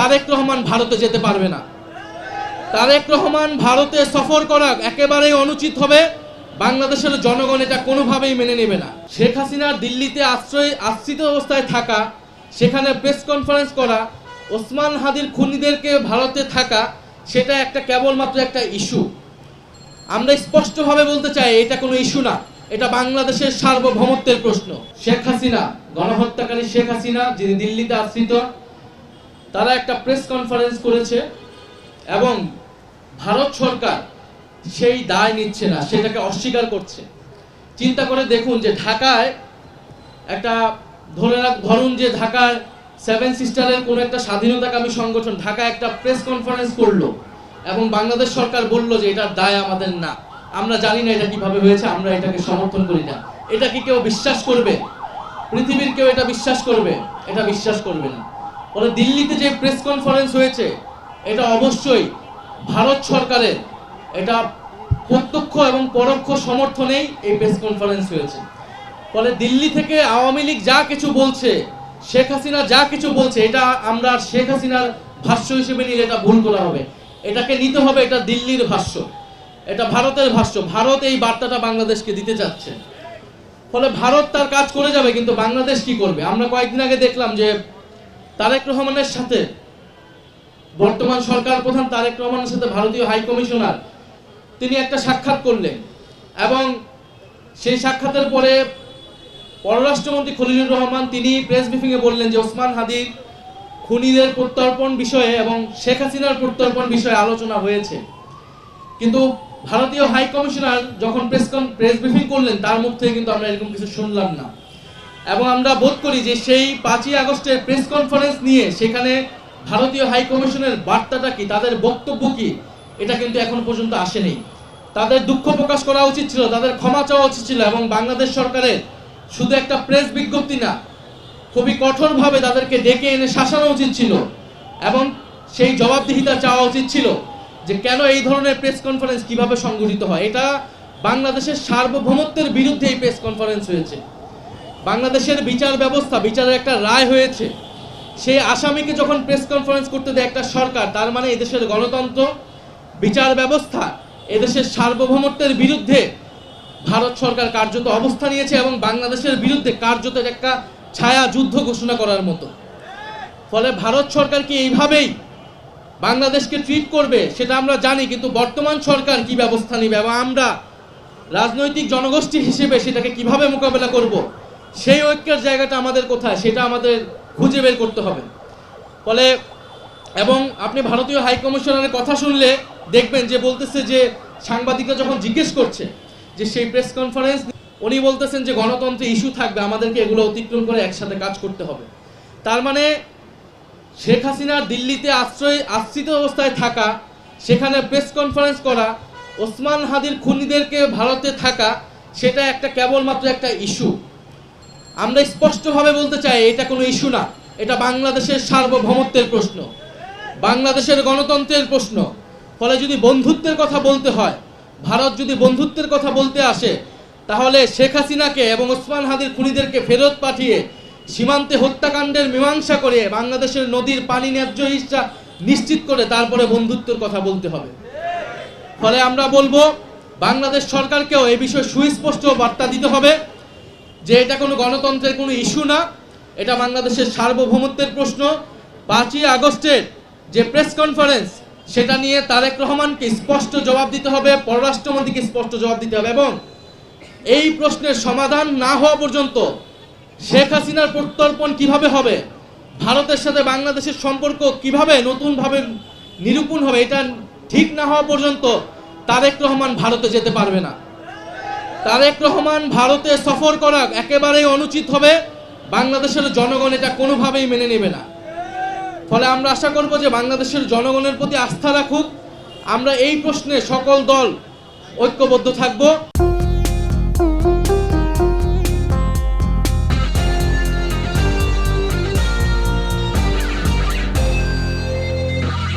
তারেক রহমান ভারতে যেতে পারবে না। তারেক রহমান ভারতে সফর করা একেবারেই অনুচিত হবে। বাংলাদেশের জনগণ এটা কোনোভাবেই মেনে নেবে না। শেখ হাসিনার দিল্লিতে আশ্রিত অবস্থায় থাকা, সেখানে প্রেস কনফারেন্স করা, ওসমান হাদির খুনিদেরকে ভারতে থাকা, সেটা কেবলমাত্র একটা ইস্যু। আমরা স্পষ্টভাবে বলতে চাই এটা কোনো ইস্যু না, এটা বাংলাদেশের সার্বভৌমত্বের প্রশ্ন। শেখ হাসিনা, গণহত্যাকারী শেখ হাসিনা যিনি দিল্লিতে আশ্রিত, তারা একটা প্রেস কনফারেন্স করেছে এবং ভারত সরকার সেই দায় নিচ্ছে না, সেটাকে অস্বীকার করছে। চিন্তা করে দেখুন যে ঢাকায় ধরুন যে ঢাকার সেভেন সিস্টারের কোন একটা স্বাধীনতাকামী সংগঠন ঢাকায় একটা প্রেস কনফারেন্স করলো এবং বাংলাদেশ সরকার বলল যে এটার দায় আমাদের না, আমরা জানি না এটা কিভাবে হয়েছে, আমরা এটাকে সমর্থন করি না। এটা কি কেউ বিশ্বাস করবে? পৃথিবীর কেউ এটা বিশ্বাস করবে? এটা বিশ্বাস করবে না। বলে দিল্লিতে যে প্রেস কনফারেন্স হয়েছে এটা অবশ্যই ভারত সরকারের এটা প্রত্যক্ষ এবং পরোক্ষ সমর্থনেই এই প্রেস কনফারেন্স হয়েছে। ফলে দিল্লি থেকে আওয়ামী লীগ যা কিছু বলছে, শেখ হাসিনা যা কিছু বলছে, এটা আমরা শেখ হাসিনার ভাষ্য হিসেবে নিলে এটা ভুল করা হবে। এটাকে নিতে হবে এটা দিল্লির ভাষ্য, এটা ভারতের ভাষ্য। ভারত এই বার্তাটা বাংলাদেশকে দিতে চাচ্ছে। ফলে ভারত তার কাজ করে যাবে, কিন্তু বাংলাদেশ কি করবে? আমরা কয়েকদিন আগে দেখলাম যে তারেক রহমানের সাথে, বর্তমান সরকার প্রধান তারেক রহমানের সাথে ভারতীয় হাই কমিশনার তিনি একটা সাক্ষাৎ করলেন এবং সেই সাক্ষাতের পরে পররাষ্ট্রমন্ত্রী খলিলুর রহমান তিনি প্রেস ব্রিফিংয়ে বললেন যে ওসমান হাদির খুনিদের প্রত্যর্পণ বিষয়ে এবং শেখ হাসিনার প্রত্যর্পণ বিষয়ে আলোচনা হয়েছে। কিন্তু ভারতীয় হাই কমিশনার যখন প্রেস ব্রিফিং করলেন তার মুখ থেকে কিন্তু আমরা এরকম কিছু শুনলাম না। এবং আমরা বোধ করি যে সেই 5ই আগস্টের প্রেস কনফারেন্স নিয়ে সেখানে ভারতীয় হাই কমিশনের বার্তাটা কি, তাদের বক্তব্য কি, এটা কিন্তু এখন পর্যন্ত আসেনি। তাদের দুঃখ প্রকাশ করা উচিত ছিল, তাদের ক্ষমা চাওয়া উচিত ছিল এবং বাংলাদেশ সরকারের শুধু একটা প্রেস বিজ্ঞপ্তি না, খুবই কঠোরভাবে তাদেরকে ডেকে এনে শাসানো উচিত ছিল এবং সেই জবাবদিহিতা চাওয়া উচিত ছিল যে কেন এই ধরনের প্রেস কনফারেন্স কিভাবে সংগঠিত হয়। এটা বাংলাদেশের সার্বভৌমত্বের বিরুদ্ধে এই প্রেস কনফারেন্স হয়েছে। বাংলাদেশের বিচার ব্যবস্থা, বিচারের একটা রায় হয়েছে, সেই আসামিকে যখন প্রেস কনফারেন্স করতে দেয় একটা সরকার, তার মানে এদেশের গণতন্ত্র, বিচার ব্যবস্থা, এদেশের সার্বভৌমত্বের বিরুদ্ধে ভারত সরকার কার্যত অবস্থা নিয়েছে এবং বাংলাদেশের বিরুদ্ধে কার্যত একটা ছায়া যুদ্ধ ঘোষণা করার মতো। ফলে ভারত সরকার কি এইভাবেই বাংলাদেশকে ট্রিট করবে সেটা আমরা জানি, কিন্তু বর্তমান সরকার কি ব্যবস্থা নেবে এবং আমরা রাজনৈতিক জনগোষ্ঠী হিসেবে সেটাকে কিভাবে মোকাবেলা করব, সেই ঐক্যের জায়গাটা আমাদের কোথায় সেটা আমাদের খুঁজে বের করতে হবে। ফলে এবং আপনি ভারতীয় হাই কমিশনারের কথা শুনলে দেখবেন যে বলতেছে যে সাংবাদিকরা যখন জিজ্ঞেস করছে যে সেই প্রেস কনফারেন্স, উনি বলতেছেন যে গণতন্ত্রে ইস্যু থাকবে, আমাদেরকে এগুলো অতিক্রম করে একসাথে কাজ করতে হবে। তার মানে শেখ হাসিনার দিল্লিতে আশ্রিত অবস্থায় থাকা, সেখানে প্রেস কনফারেন্স করা, ওসমান হাদির খুনিদেরকে ভারতে থাকা, সেটা কেবলমাত্র একটা ইস্যু। আমরা স্পষ্টভাবে বলতে চাই এটা কোনো ইস্যু না, এটা বাংলাদেশের সার্বভৌমত্বের প্রশ্ন, বাংলাদেশের গণতন্ত্রের প্রশ্ন। ফলে যদি বন্ধুত্বের কথা বলতে হয়, ভারত যদি বন্ধুত্বের কথা বলতে আসে, তাহলে শেখ হাসিনাকে এবং ওসমান হাদির খুনিদেরকে ফেরত পাঠিয়ে সীমান্তে হত্যাকাণ্ডের মীমাংসা করে বাংলাদেশের নদীর পানি ন্যায্য হিস্সা নিশ্চিত করে তারপরে বন্ধুত্বের কথা বলতে হবে। ফলে আমরা বলবো বাংলাদেশ সরকারকেও এই বিষয়ে সুস্পষ্ট বার্তা দিতে হবে যে এটা কোনো গণতন্ত্রের কোনো ইস্যু না, এটা বাংলাদেশের সার্বভৌমত্বের প্রশ্ন। 5ই আগস্টের যে প্রেস কনফারেন্স, সেটা নিয়ে তারেক রহমানকে স্পষ্ট জবাব দিতে হবে, পররাষ্ট্রমন্ত্রীকে স্পষ্ট জবাব দিতে হবে এবং এই প্রশ্নের সমাধান না হওয়া পর্যন্ত শেখ হাসিনার প্রত্যর্পণ কিভাবে হবে, ভারতের সাথে বাংলাদেশের সম্পর্ক কিভাবে নতুনভাবে নিরূপণ হবে, এটা ঠিক না হওয়া পর্যন্ত তারেক রহমান ভারতে যেতে পারবে না। তারেক রহমান ভারতে সফর করা একেবারেই অনুচিত হবে। বাংলাদেশের জনগণ এটা কোনোভাবেই মেনে নেবে না। ফলে আমরা আশা করব যে বাংলাদেশের জনগণের প্রতি আস্থা রাখুক, আমরা এই প্রশ্নে সকল দল ঐক্যবদ্ধ থাকব।